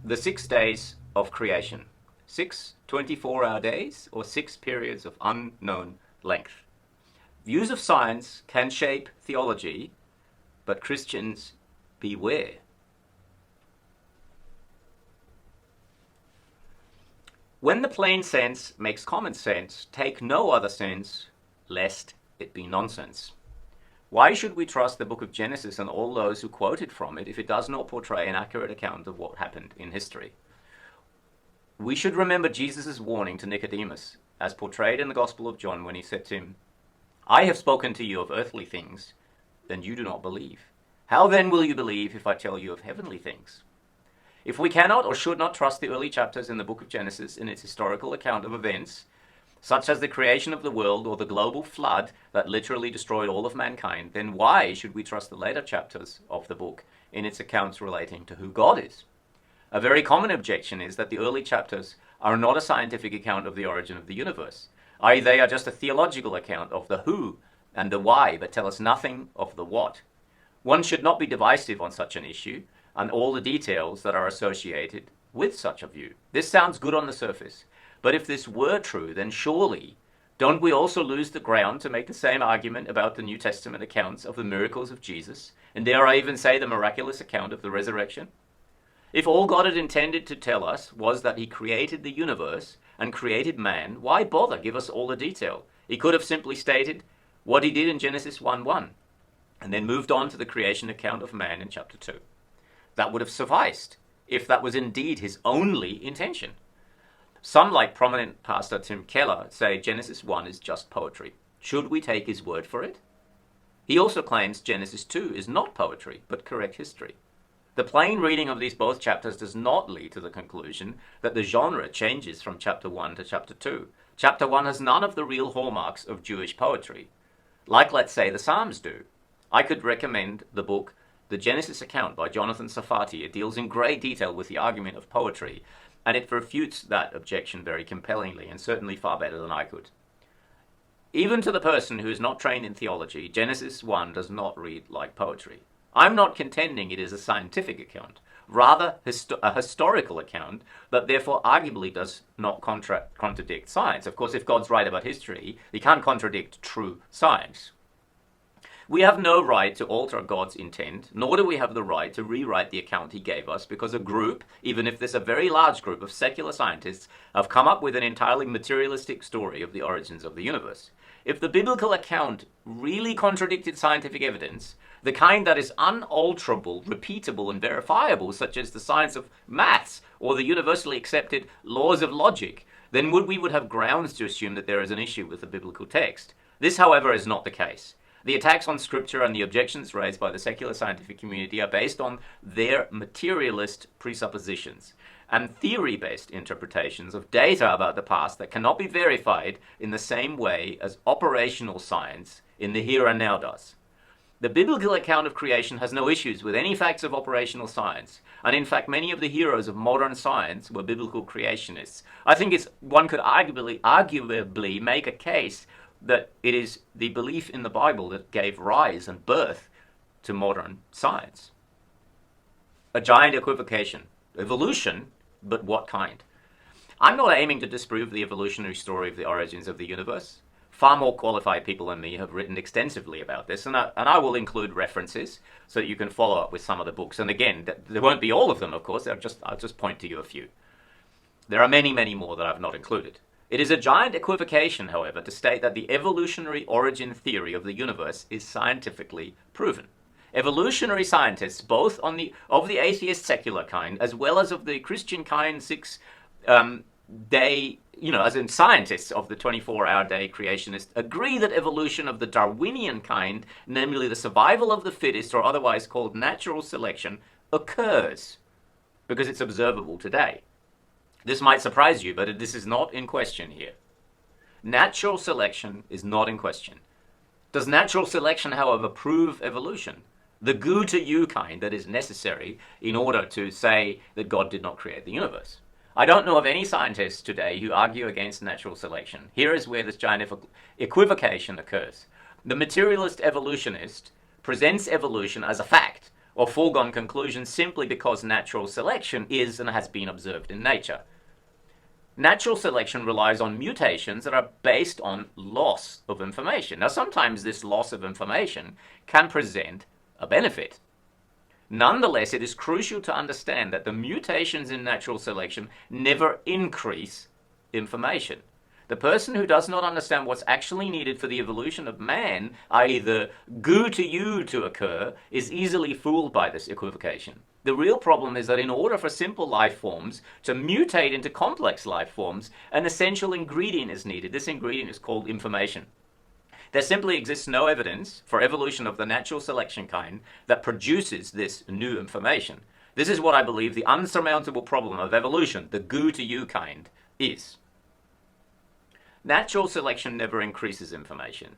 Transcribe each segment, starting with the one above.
the 6 days of creation. 6 24-hour days or 6 periods of unknown length. Views of science can shape theology, but Christians, beware. When the plain sense makes common sense, take no other sense, lest it be nonsense. Why should we trust the book of Genesis and all those who quoted from it if it does not portray an accurate account of what happened in history? We should remember Jesus' warning to Nicodemus, as portrayed in the Gospel of John, when he said to him, I have spoken to you of earthly things, and you do not believe. How then will you believe if I tell you of heavenly things? If we cannot or should not trust the early chapters in the book of Genesis in its historical account of events, such as the creation of the world or the global flood that literally destroyed all of mankind, then why should we trust the later chapters of the book in its accounts relating to who God is? A very common objection is that the early chapters are not a scientific account of the origin of the universe, i.e. they are just a theological account of the who and the why, but tell us nothing of the what. One should not be divisive on such an issue and all the details that are associated with such a view. This sounds good on the surface, but if this were true, then surely don't we also lose the ground to make the same argument about the New Testament accounts of the miracles of Jesus, and dare I even say the miraculous account of the resurrection? If all God had intended to tell us was that he created the universe and created man, why bother give us all the detail? He could have simply stated what he did in Genesis 1:1 and then moved on to the creation account of man in chapter 2. That would have sufficed if that was indeed his only intention. Some, like prominent pastor Tim Keller, say Genesis 1 is just poetry. Should we take his word for it? He also claims Genesis 2 is not poetry, but correct history. The plain reading of these both chapters does not lead to the conclusion that the genre changes from chapter 1 to chapter 2. Chapter 1 has none of the real hallmarks of Jewish poetry, like, let's say, the Psalms do. I could recommend the book The Genesis Account by Jonathan Safati. It deals in great detail with the argument of poetry, and it refutes that objection very compellingly, and certainly far better than I could. Even to the person who is not trained in theology, Genesis 1 does not read like poetry. I'm not contending it is a scientific account, rather a historical account that therefore arguably does not contradict science. Of course, if God's right about history, he can't contradict true science. We have no right to alter God's intent, nor do we have the right to rewrite the account he gave us, because a group, even if there's a very large group of secular scientists, have come up with an entirely materialistic story of the origins of the universe. If the biblical account really contradicted scientific evidence, the kind that is unalterable, repeatable, and verifiable, such as the science of maths or the universally accepted laws of logic, then we would have grounds to assume that there is an issue with the biblical text. This, however, is not the case. The attacks on Scripture and the objections raised by the secular scientific community are based on their materialist presuppositions and theory-based interpretations of data about the past that cannot be verified in the same way as operational science in the here and now does. The biblical account of creation has no issues with any facts of operational science, and in fact many of the heroes of modern science were biblical creationists. I think one could arguably make a case that it is the belief in the Bible that gave rise and birth to modern science. A giant equivocation. Evolution, but what kind? I'm not aiming to disprove the evolutionary story of the origins of the universe. Far more qualified people than me have written extensively about this, and I will include references so that you can follow up with some of the books. And again, there won't be all of them, of course. I'll just point to you a few. There are many, many more that I've not included. It is a giant equivocation, however, to state that the evolutionary origin theory of the universe is scientifically proven. Evolutionary scientists, both of the atheist secular kind as well as of the Christian kind, as in scientists of the 24-hour day creationists, agree that evolution of the Darwinian kind, namely the survival of the fittest, or otherwise called natural selection, occurs because it's observable today. This might surprise you, but this is not in question here. Natural selection is not in question. Does natural selection, however, prove evolution? The goo to you kind that is necessary in order to say that God did not create the universe. I don't know of any scientists today who argue against natural selection. Here is where this giant equivocation occurs. The materialist evolutionist presents evolution as a fact, or foregone conclusions simply because natural selection is and has been observed in nature. Natural selection relies on mutations that are based on loss of information. Now, sometimes this loss of information can present a benefit. Nonetheless, it is crucial to understand that the mutations in natural selection never increase information. The person who does not understand what's actually needed for the evolution of man, i.e. the goo to you to occur, is easily fooled by this equivocation. The real problem is that in order for simple life forms to mutate into complex life forms, an essential ingredient is needed. This ingredient is called information. There simply exists no evidence for evolution of the natural selection kind that produces this new information. This is what I believe the unsurmountable problem of evolution, the goo to you kind, is. Natural selection never increases information.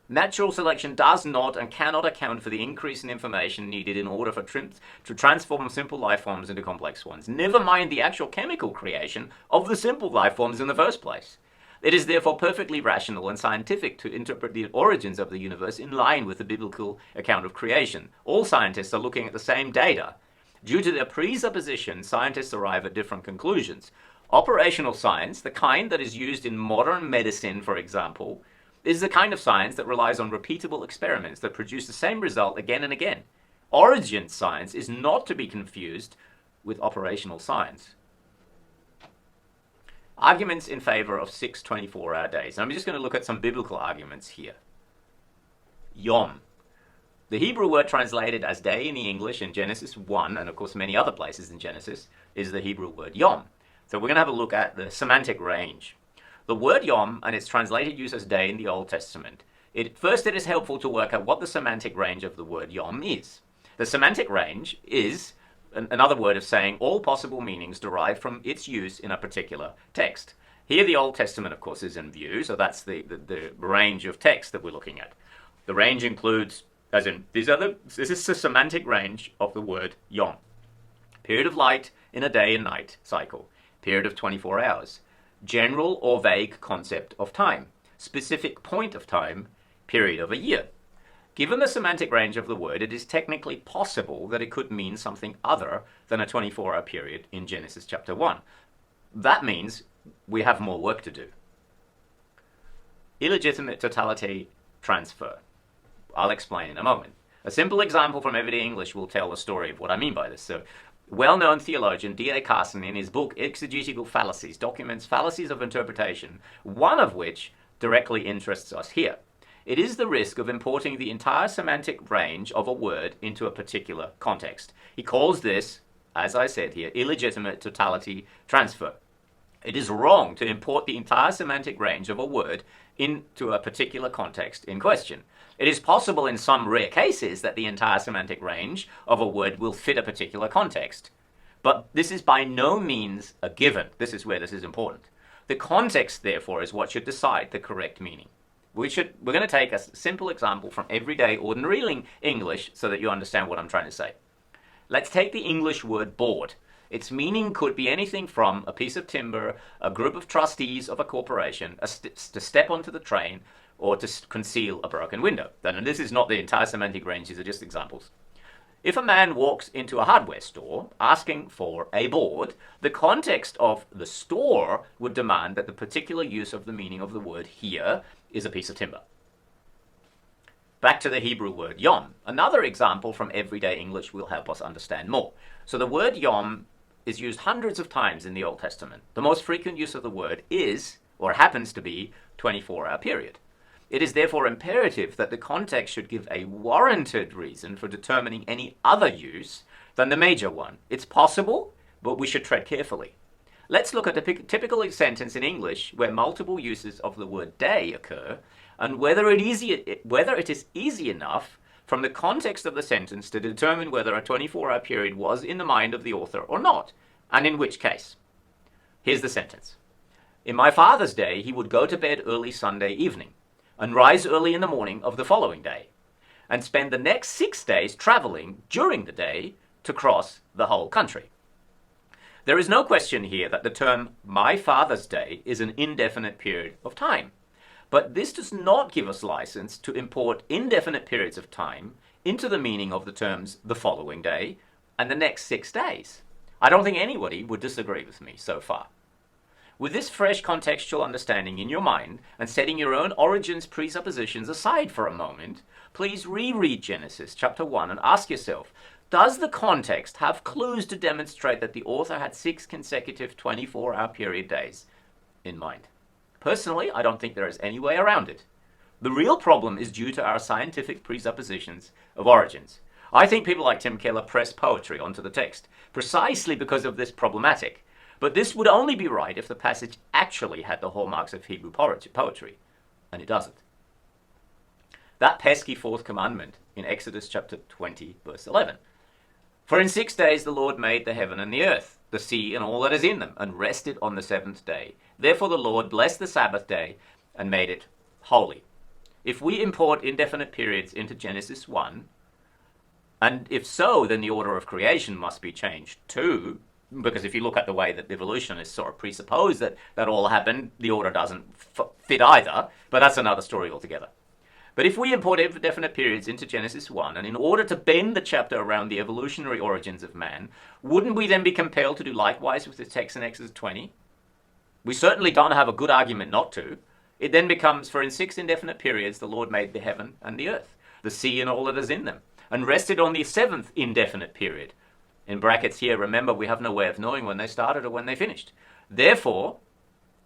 Natural selection does not and cannot account for the increase in information needed in order to transform simple life forms into complex ones. Never mind the actual chemical creation of the simple life forms in the first place. It is therefore perfectly rational and scientific to interpret the origins of the universe in line with the biblical account of creation. All scientists are looking at the same data. Due to their presuppositions, scientists arrive at different conclusions. Operational science, the kind that is used in modern medicine, for example, is the kind of science that relies on repeatable experiments that produce the same result again and again. Origin science is not to be confused with operational science. Arguments in favor of 6 24-hour days. I'm just going to look at some biblical arguments here. Yom. The Hebrew word translated as day in the English in Genesis 1, and of course many other places in Genesis, is the Hebrew word yom. So we're going to have a look at the semantic range. The word yom and its translated use as day in the Old Testament. First, it is helpful to work out what the semantic range of the word yom is. The semantic range is another word of saying all possible meanings derived from its use in a particular text. Here the Old Testament, of course, is in view, so that's the range of text that we're looking at. The range includes, this is the semantic range of the word yom. Period of light in a day and night cycle. Period of 24 hours. General or vague concept of time. Specific point of time. Period of a year. Given the semantic range of the word, it is technically possible that it could mean something other than a 24-hour period in Genesis chapter 1. That means we have more work to do. Illegitimate totality transfer. I'll explain in a moment. A simple example from everyday English will tell the story of what I mean by this. So, well-known theologian D.A. Carson, in his book Exegetical Fallacies, documents fallacies of interpretation, one of which directly interests us here. It is the risk of importing the entire semantic range of a word into a particular context. He calls this, as I said here, illegitimate totality transfer. It is wrong to import the entire semantic range of a word into a particular context in question. It is possible in some rare cases that the entire semantic range of a word will fit a particular context. But this is by no means a given. This is where this is important. The context, therefore, is what should decide the correct meaning. We're going to take a simple example from everyday ordinary English so that you understand what I'm trying to say. Let's take the English word board. Its meaning could be anything from a piece of timber, a group of trustees of a corporation, to step onto the train, or to conceal a broken window. And this is not the entire semantic range, these are just examples. If a man walks into a hardware store asking for a board, the context of the store would demand that the particular use of the meaning of the word here is a piece of timber. Back to the Hebrew word yom. Another example from everyday English will help us understand more. So the word yom is used hundreds of times in the Old Testament. The most frequent use of the word is, or happens to be, 24-hour period. It is therefore imperative that the context should give a warranted reason for determining any other use than the major one. It's possible, but we should tread carefully. Let's look at a typical sentence in English where multiple uses of the word day occur, and whether it is easy enough from the context of the sentence to determine whether a 24-hour period was in the mind of the author or not, and in which case. Here's the sentence. In my father's day, he would go to bed early Sunday evening, and rise early in the morning of the following day, and spend the next 6 days traveling during the day to cross the whole country. There is no question here that the term my father's day is an indefinite period of time, but this does not give us license to import indefinite periods of time into the meaning of the terms the following day and the next 6 days. I don't think anybody would disagree with me so far. With this fresh contextual understanding in your mind and setting your own origins presuppositions aside for a moment, please reread Genesis chapter 1 and ask yourself, does the context have clues to demonstrate that the author had 6 consecutive 24-hour period days in mind? Personally, I don't think there is any way around it. The real problem is due to our scientific presuppositions of origins. I think people like Tim Keller press poetry onto the text, precisely because of this problematic. But this would only be right if the passage actually had the hallmarks of Hebrew poetry, and it doesn't. That pesky 4th commandment in Exodus chapter 20, verse 11. For in 6 days the Lord made the heaven and the earth, the sea and all that is in them, and rested on the 7th day. Therefore the Lord blessed the Sabbath day and made it holy. If we import indefinite periods into Genesis 1, and if so, then the order of creation must be changed too, because if you look at the way that evolutionists sort of presuppose that all happened, the order doesn't fit either, but that's another story altogether. But if we import indefinite periods into Genesis 1, and in order to bend the chapter around the evolutionary origins of man, wouldn't we then be compelled to do likewise with the text in Exodus 20? We certainly don't have a good argument not to. It then becomes, for in 6 indefinite periods the Lord made the heaven and the earth, the sea and all that is in them, and rested on the 7th indefinite period. In brackets here, remember, we have no way of knowing when they started or when they finished. Therefore,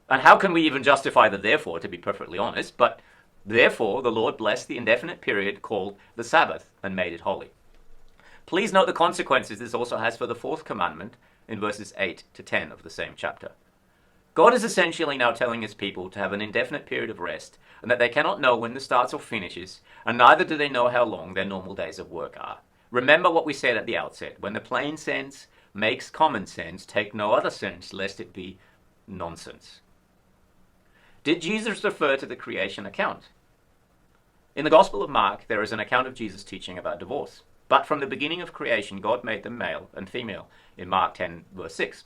and how can we even justify the therefore, to be perfectly honest, but therefore the Lord blessed the indefinite period called the Sabbath and made it holy. Please note the consequences this also has for the 4th commandment in verses 8 to 10 of the same chapter. God is essentially now telling his people to have an indefinite period of rest, and that they cannot know when this starts or finishes, and neither do they know how long their normal days of work are. Remember what we said at the outset. When the plain sense makes common sense, take no other sense, lest it be nonsense. Did Jesus refer to the creation account? In the Gospel of Mark, there is an account of Jesus teaching about divorce. But from the beginning of creation, God made them male and female, in Mark 10, verse 6.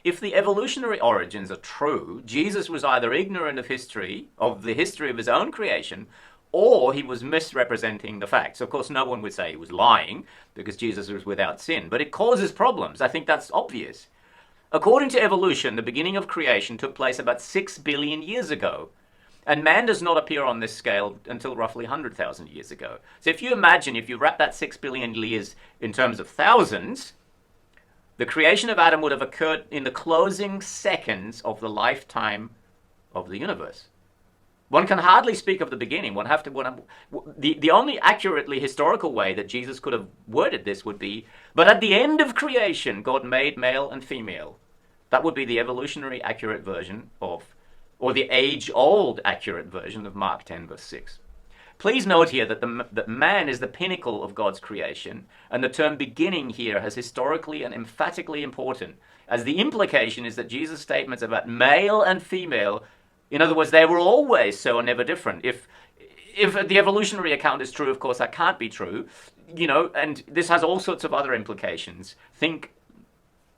If the evolutionary origins are true, Jesus was either ignorant of the history of his own creation, or he was misrepresenting the facts. Of course, no one would say he was lying, because Jesus was without sin, but it causes problems. I think that's obvious. According to evolution, the beginning of creation took place about 6 billion years ago, and man does not appear on this scale until roughly 100,000 years ago. So if you imagine, if you wrap that 6 billion years in terms of thousands, the creation of Adam would have occurred in the closing seconds of the lifetime of the universe. One can hardly speak of the beginning. The only accurately historical way that Jesus could have worded this would be, but at the end of creation, God made male and female. That would be the evolutionary accurate version of, or the age-old accurate version of Mark 10, verse 6. Please note here that man is the pinnacle of God's creation, and the term beginning here has historically and emphatically important, as the implication is that Jesus' statements about male and female, in other words, they were always so and never different. If the evolutionary account is true, of course, that can't be true, and this has all sorts of other implications. Think,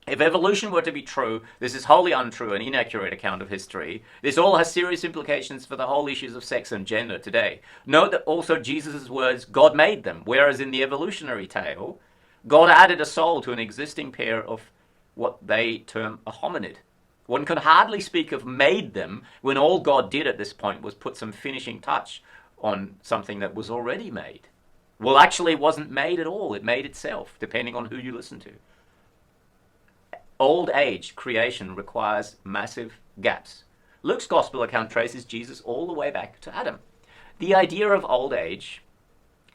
if evolution were to be true, this is wholly untrue and inaccurate account of history. This all has serious implications for the whole issues of sex and gender today. Note that also Jesus' words, God made them, whereas in the evolutionary tale, God added a soul to an existing pair of what they term a hominid. One can hardly speak of made them when all God did at this point was put some finishing touch on something that was already made. Well, actually, it wasn't made at all. It made itself, depending on who you listen to. Old age creation requires massive gaps. Luke's gospel account traces Jesus all the way back to Adam. The idea of old age,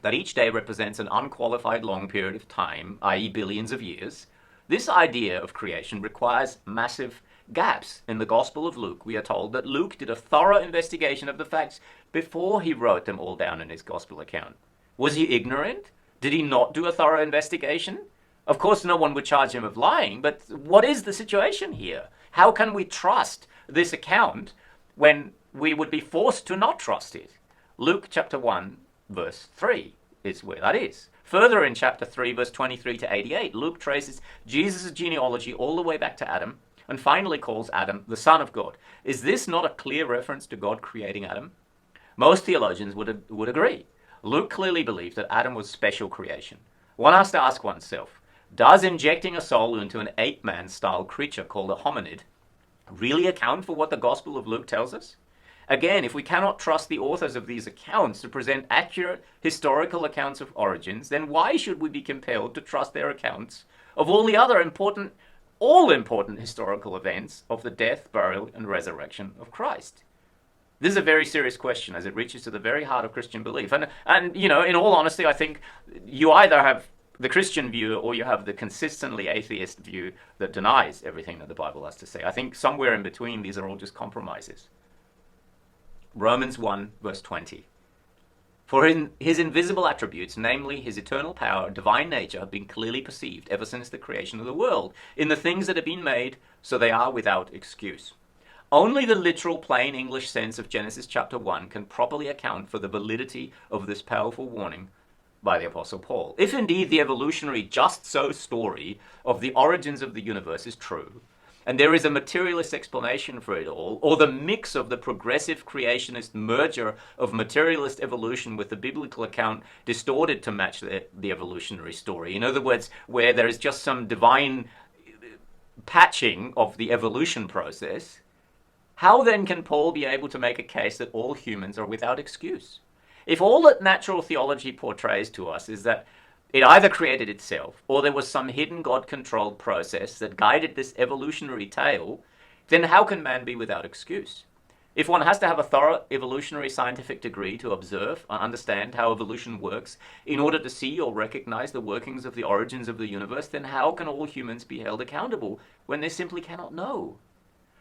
that each day represents an unqualified long period of time, i.e. billions of years, this idea of creation requires massive gaps. In the Gospel of Luke, we are told that Luke did a thorough investigation of the facts before he wrote them all down in his gospel account. Was he ignorant? Did he not do a thorough investigation? Of course, no one would charge him of lying, but what is the situation here? How can we trust this account when we would be forced to not trust it? Luke chapter 1, verse 3 is where that is. Further in chapter 3, verse 23 to 88, Luke traces Jesus' genealogy all the way back to Adam, and finally calls Adam the Son of God. Is this not a clear reference to God creating Adam? Most theologians would agree. Luke clearly believed that Adam was special creation. One has to ask oneself, does injecting a soul into an ape-man style creature called a hominid really account for what the Gospel of Luke tells us? Again, if we cannot trust the authors of these accounts to present accurate historical accounts of origins, then why should we be compelled to trust their accounts of all the other all important historical events of the death, burial, and resurrection of Christ? This is a very serious question as it reaches to the very heart of Christian belief. And you know, in all honesty, I think you either have the Christian view or you have the consistently atheist view that denies everything that the Bible has to say. I think somewhere in between, these are all just compromises. Romans 1, verse 20. For in his invisible attributes, namely his eternal power, divine nature, have been clearly perceived ever since the creation of the world, in the things that have been made, so they are without excuse. Only the literal plain English sense of Genesis chapter 1 can properly account for the validity of this powerful warning by the Apostle Paul. If indeed the evolutionary just so story of the origins of the universe is true, and there is a materialist explanation for it all, or the mix of the progressive creationist merger of materialist evolution with the biblical account distorted to match the evolutionary story. In other words, where there is just some divine patching of the evolution process, how then can Paul be able to make a case that all humans are without excuse? If all that natural theology portrays to us is that it either created itself, or there was some hidden God-controlled process that guided this evolutionary tale, then how can man be without excuse? If one has to have a thorough evolutionary scientific degree to observe and understand how evolution works in order to see or recognize the workings of the origins of the universe, then how can all humans be held accountable when they simply cannot know?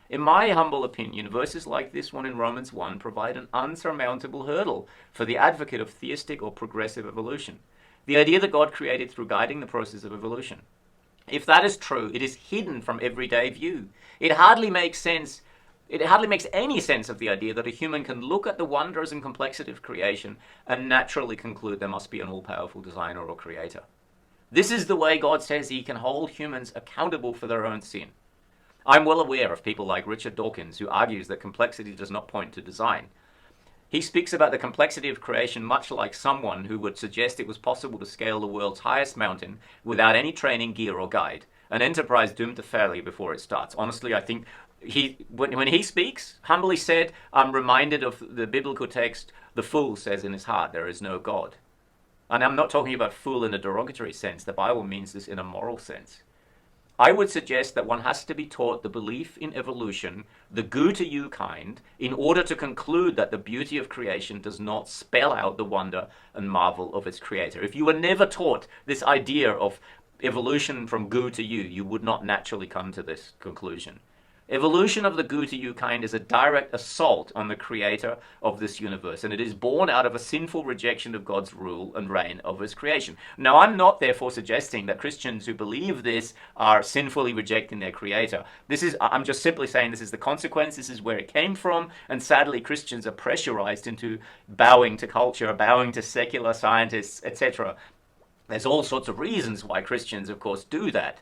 In my humble opinion, verses like this one in Romans 1 provide an unsurmountable hurdle for the advocate of theistic or progressive evolution. The idea that God created through guiding the process of evolution. If that is true, it is hidden from everyday view. It hardly makes any sense of the idea that a human can look at the wonders and complexity of creation and naturally conclude there must be an all-powerful designer or creator. This is the way God says he can hold humans accountable for their own sin. I'm well aware of people like Richard Dawkins, who argues that complexity does not point to design. He speaks about the complexity of creation much like someone who would suggest it was possible to scale the world's highest mountain without any training, gear, or guide, an enterprise doomed to failure before it starts. Honestly, I think when he speaks, humbly said, I'm reminded of the biblical text, the fool says in his heart, there is no God. And I'm not talking about fool in a derogatory sense. The Bible means this in a moral sense. I would suggest that one has to be taught the belief in evolution, the goo to you kind, in order to conclude that the beauty of creation does not spell out the wonder and marvel of its creator. If you were never taught this idea of evolution from goo to you, you would not naturally come to this conclusion. Evolution of the goo to you kind is a direct assault on the creator of this universe, and it is born out of a sinful rejection of God's rule and reign over his creation. Now, I'm not therefore suggesting that Christians who believe this are sinfully rejecting their creator. I'm just simply saying this is the consequence, this is where it came from, and sadly Christians are pressurized into bowing to culture, bowing to secular scientists, etc. There's all sorts of reasons why Christians, of course, do that.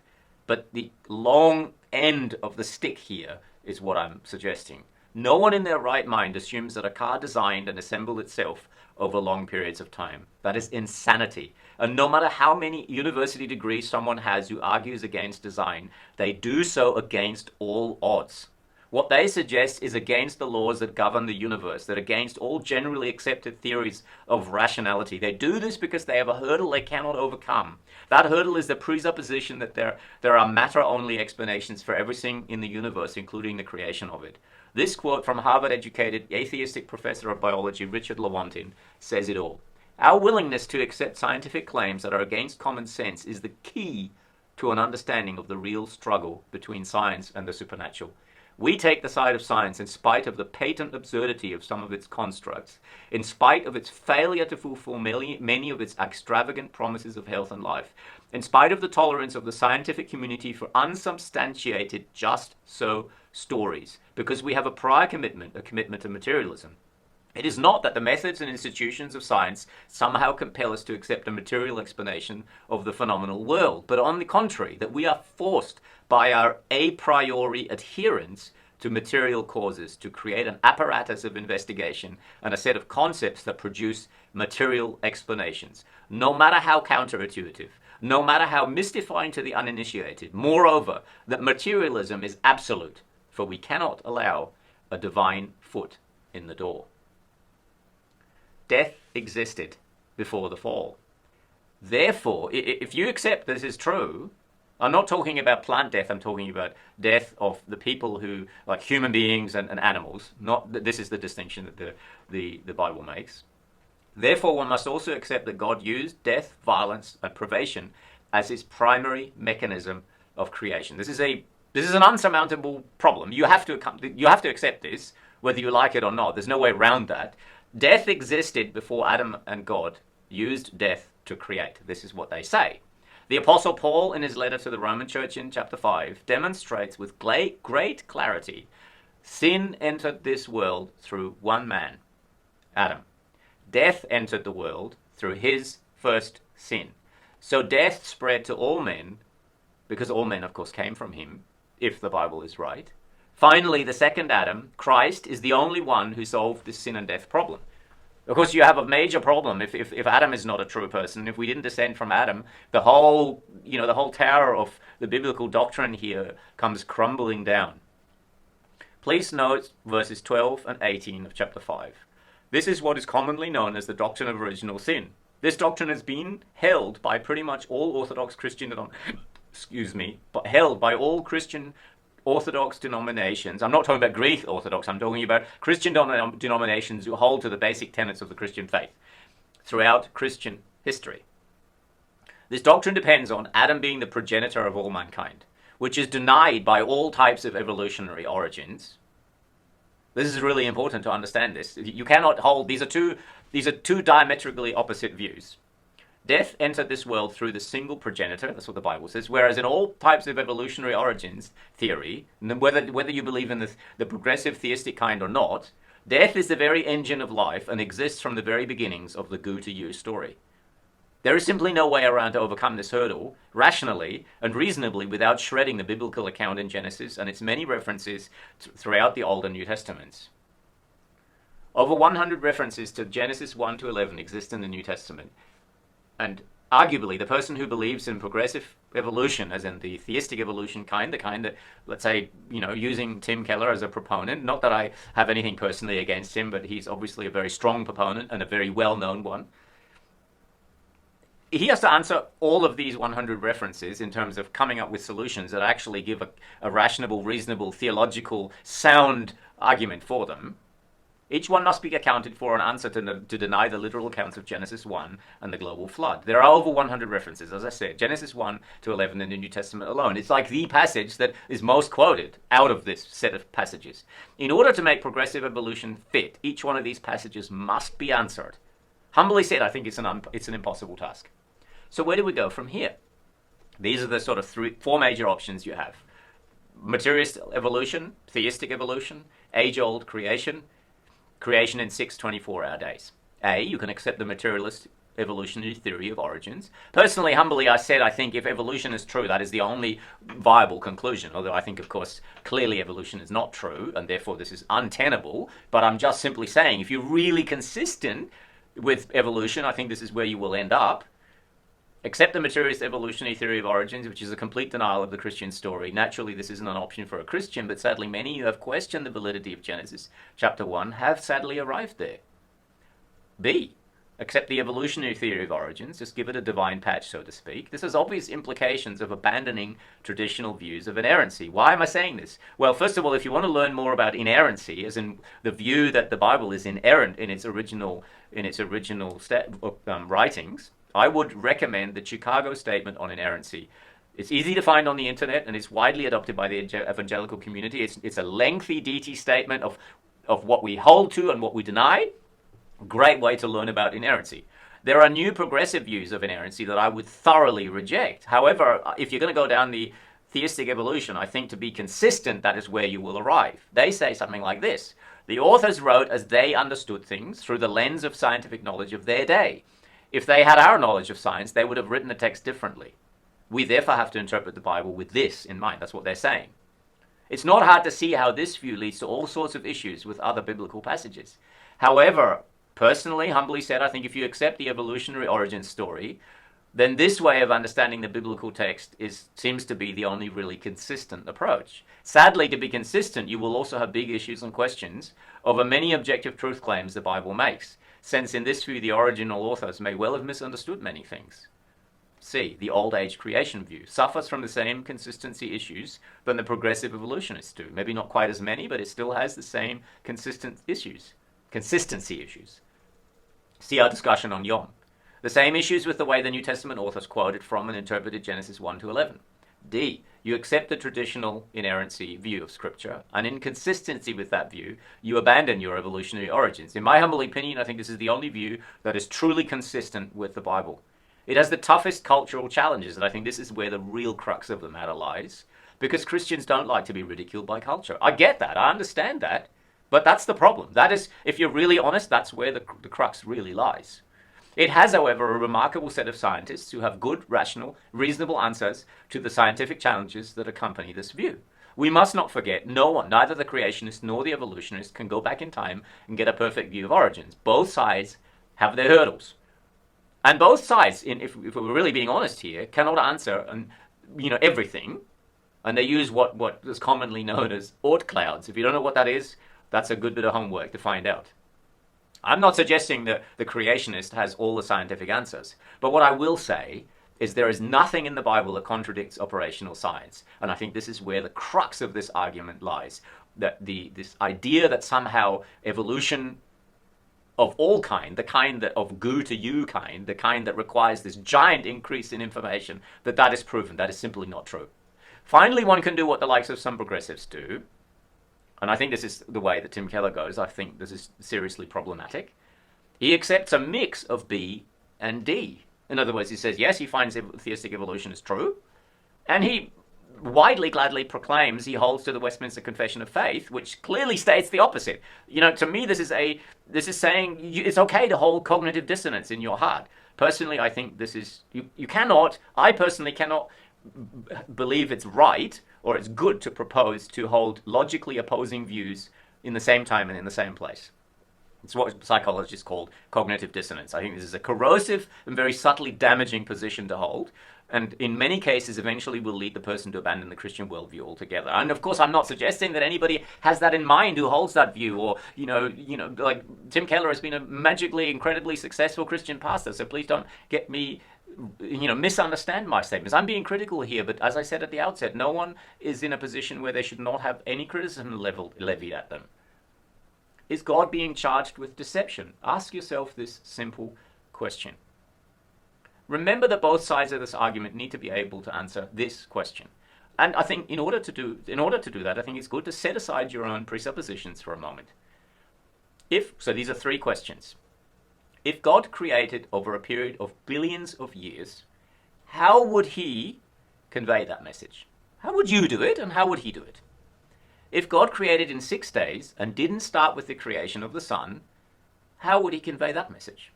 But the long end of the stick here is what I'm suggesting. No one in their right mind assumes that a car designed and assembled itself over long periods of time. That is insanity. And no matter how many university degrees someone has who argues against design, they do so against all odds. What they suggest is against the laws that govern the universe, that against all generally accepted theories of rationality. They do this because they have a hurdle they cannot overcome. That hurdle is the presupposition that there are matter-only explanations for everything in the universe, including the creation of it. This quote from Harvard-educated atheistic professor of biology Richard Lewontin says it all. Our willingness to accept scientific claims that are against common sense is the key to an understanding of the real struggle between science and the supernatural. We take the side of science in spite of the patent absurdity of some of its constructs, in spite of its failure to fulfill many of its extravagant promises of health and life, in spite of the tolerance of the scientific community for unsubstantiated just so stories, because we have a prior commitment, a commitment to materialism. It is not that the methods and institutions of science somehow compel us to accept a material explanation of the phenomenal world, but on the contrary, that we are forced by our a priori adherence to material causes to create an apparatus of investigation and a set of concepts that produce material explanations, no matter how counterintuitive, no matter how mystifying to the uninitiated. Moreover, that materialism is absolute, for we cannot allow a divine foot in the door. Death existed before the fall. Therefore, if you accept this is true, I'm not talking about plant death, I'm talking about death of the people who, like human beings and animals. This is the distinction that the Bible makes. Therefore, one must also accept that God used death, violence, and privation as his primary mechanism of creation. This is an unsurmountable problem. You have to accept this, whether you like it or not. There's no way around that. Death existed before Adam and God used death to create. This is what they say. The Apostle Paul, in his letter to the Roman Church in chapter 5, demonstrates with great clarity, sin entered this world through one man, Adam. Death entered the world through his first sin. So death spread to all men, because all men, of course, came from him, if the Bible is right. Finally, the second Adam, Christ, is the only one who solved this sin and death problem. Of course, you have a major problem if Adam is not a true person. If we didn't descend from Adam, the whole tower of the biblical doctrine here comes crumbling down. Please note verses 12 and 18 of chapter 5. This is what is commonly known as the doctrine of original sin. This doctrine has been held by pretty much all Orthodox Christian held by all Christian Orthodox denominations. I'm not talking about Greek Orthodox, I'm talking about Christian denominations who hold to the basic tenets of the Christian faith throughout Christian history. This doctrine depends on Adam being the progenitor of all mankind, which is denied by all types of evolutionary origins. This is really important to understand this. You cannot hold, these are two diametrically opposite views. Death entered this world through the single progenitor, that's what the Bible says, whereas in all types of evolutionary origins theory, whether you believe in the progressive theistic kind or not, death is the very engine of life and exists from the very beginnings of the goo to you story. There is simply no way around to overcome this hurdle rationally and reasonably without shredding the biblical account in Genesis and its many references throughout the Old and New Testaments. Over 100 references to Genesis 1 to 11 exist in the New Testament. And arguably, the person who believes in progressive evolution, as in the theistic evolution kind, the kind that, let's say, using Tim Keller as a proponent, not that I have anything personally against him, but he's obviously a very strong proponent and a very well-known one. He has to answer all of these 100 references in terms of coming up with solutions that actually give a rational, reasonable, theological, sound argument for them. Each one must be accounted for and answered to deny the literal accounts of Genesis 1 and the global flood. There are over 100 references, as I said, Genesis 1 to 11 in the New Testament alone. It's like the passage that is most quoted out of this set of passages. In order to make progressive evolution fit, each one of these passages must be answered. Humbly said, I think it's an impossible task. So where do we go from here? These are the sort of four major options you have. Materialist evolution, theistic evolution, age-old creation, creation in 6 24-hour days. A, you can accept the materialist evolutionary theory of origins. Personally, humbly, I said I think if evolution is true, that is the only viable conclusion, although I think, of course, clearly evolution is not true, and therefore this is untenable. But I'm just simply saying, if you're really consistent with evolution, I think this is where you will end up. Accept the materialist evolutionary theory of origins, which is a complete denial of the Christian story. Naturally, this isn't an option for a Christian, but sadly many who have questioned the validity of Genesis chapter 1 have sadly arrived there. B, accept the evolutionary theory of origins, just give it a divine patch, so to speak. This has obvious implications of abandoning traditional views of inerrancy. Why am I saying this? Well, first of all, if you want to learn more about inerrancy, as in the view that the Bible is inerrant in its original writings, I would recommend the Chicago Statement on Inerrancy. It's easy to find on the internet and it's widely adopted by the evangelical community. It's a lengthy DT statement of what we hold to and what we deny. Great way to learn about inerrancy. There are new progressive views of inerrancy that I would thoroughly reject. However, if you're going to go down the theistic evolution, I think to be consistent, that is where you will arrive. They say something like this: the authors wrote as they understood things through the lens of scientific knowledge of their day. If they had our knowledge of science, they would have written the text differently. We therefore have to interpret the Bible with this in mind. That's what they're saying. It's not hard to see how this view leads to all sorts of issues with other biblical passages. However, personally, humbly said, I think if you accept the evolutionary origin story, then this way of understanding the biblical text seems to be the only really consistent approach. Sadly, to be consistent, you will also have big issues and questions over many objective truth claims the Bible makes, since in this view the original authors may well have misunderstood many things. C. The old age creation view suffers from the same consistency issues than the progressive evolutionists do. Maybe not quite as many, but it still has the same consistency issues. See our discussion on Yom. The same issues with the way the New Testament authors quoted from and interpreted Genesis 1 to 11. D. You accept the traditional inerrancy view of Scripture, and in consistency with that view, you abandon your evolutionary origins. In my humble opinion, I think this is the only view that is truly consistent with the Bible. It has the toughest cultural challenges, and I think this is where the real crux of the matter lies, because Christians don't like to be ridiculed by culture. I get that, I understand that, but that's the problem. That is, if you're really honest, that's where the crux really lies. It has, however, a remarkable set of scientists who have good, rational, reasonable answers to the scientific challenges that accompany this view. We must not forget, no one, neither the creationist nor the evolutionist, can go back in time and get a perfect view of origins. Both sides have their hurdles. And both sides, if we're really being honest here, cannot answer everything. And they use what is commonly known as Oort clouds. If you don't know what that is, that's a good bit of homework to find out. I'm not suggesting that the creationist has all the scientific answers, but what I will say is there is nothing in the Bible that contradicts operational science, and I think this is where the crux of this argument lies, that this idea that somehow evolution of all kind, the kind that of goo to you kind, the kind that requires this giant increase in information, that is proven. That is simply not true. Finally, one can do what the likes of some progressives do, and I think this is the way that Tim Keller goes. I think this is seriously problematic. He accepts a mix of B and D. In other words, he says, yes, he finds theistic evolution is true, and he widely, gladly proclaims he holds to the Westminster Confession of Faith, which clearly states the opposite. To me, this is saying it's okay to hold cognitive dissonance in your heart. Personally, I think this is, I personally cannot believe it's right or it's good to propose to hold logically opposing views in the same time and in the same place. It's what psychologists call cognitive dissonance. I think this is a corrosive and very subtly damaging position to hold, and in many cases eventually will lead the person to abandon the Christian worldview altogether. And of course, I'm not suggesting that anybody has that in mind who holds that view, or like Tim Keller has been a magically incredibly successful Christian pastor, so please don't get me misunderstand my statements. I'm being critical here, but as I said at the outset, no one is in a position where they should not have any criticism levied at them. Is God being charged with deception? Ask yourself this simple question. Remember that both sides of this argument need to be able to answer this question. And I think in order to do that, I think it's good to set aside your own presuppositions for a moment. So these are three questions. If God created over a period of billions of years, how would he convey that message? How would you do it, and how would he do it? If God created in 6 days and didn't start with the creation of the sun, how would he convey that message?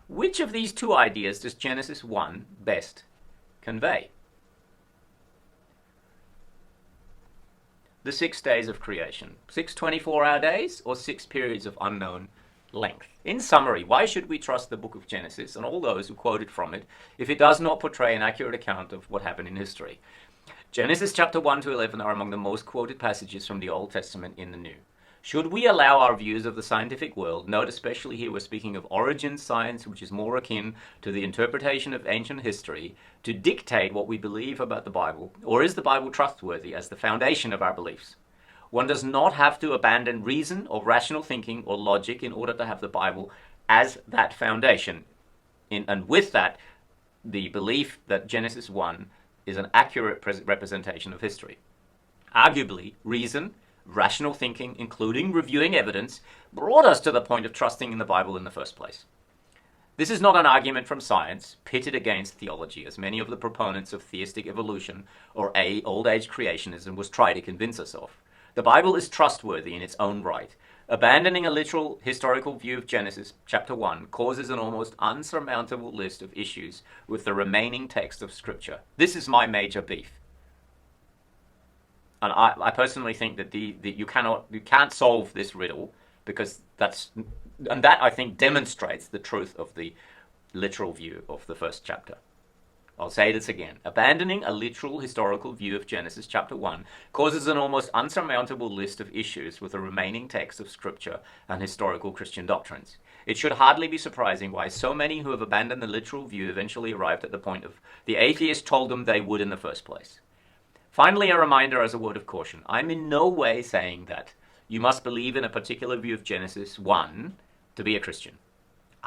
Which of these two ideas does Genesis 1 best convey? The 6 days of creation. 6 24-hour days or 6 periods of unknown length? In summary, why should we trust the book of Genesis and all those who quoted from it if it does not portray an accurate account of what happened in history? Genesis chapter 1 to 11 are among the most quoted passages from the Old Testament in the New. Should we allow our views of the scientific world, note especially here we're speaking of origin science, which is more akin to the interpretation of ancient history, to dictate what we believe about the Bible? Or is the Bible trustworthy as the foundation of our beliefs? One does not have to abandon reason or rational thinking or logic in order to have the Bible as that foundation. And with that, the belief that Genesis 1 is an accurate representation of history. Arguably, reason, rational thinking, including reviewing evidence, brought us to the point of trusting in the Bible in the first place. This is not an argument from science pitted against theology, as many of the proponents of theistic evolution or old age creationism was trying to convince us of. The Bible is trustworthy in its own right. Abandoning a literal historical view of Genesis chapter 1 causes an almost unsurmountable list of issues with the remaining text of Scripture. This is my major beef. And I personally think that you can't solve this riddle, because that I think demonstrates the truth of the literal view of the first chapter. I'll say this again. Abandoning a literal historical view of Genesis chapter 1 causes an almost unsurmountable list of issues with the remaining text of Scripture and historical Christian doctrines. It should hardly be surprising why so many who have abandoned the literal view eventually arrived at the point of the atheist told them they would in the first place. Finally, a reminder as a word of caution. I'm in no way saying that you must believe in a particular view of Genesis 1 to be a Christian.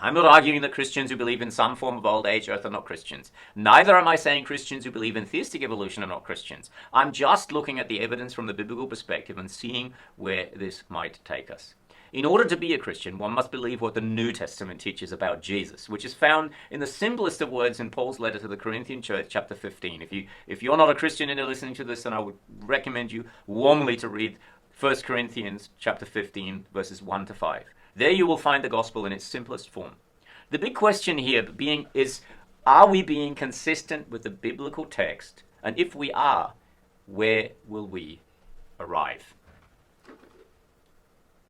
I'm not arguing that Christians who believe in some form of old age earth are not Christians. Neither am I saying Christians who believe in theistic evolution are not Christians. I'm just looking at the evidence from the biblical perspective and seeing where this might take us. In order to be a Christian, one must believe what the New Testament teaches about Jesus, which is found in the simplest of words in Paul's letter to the Corinthian church, chapter 15. If you're not a Christian and you're listening to this, then I would recommend you warmly to read 1 Corinthians chapter 15, verses 1 to 5. There you will find the gospel in its simplest form. The big question here is, are we being consistent with the biblical text? And if we are, where will we arrive?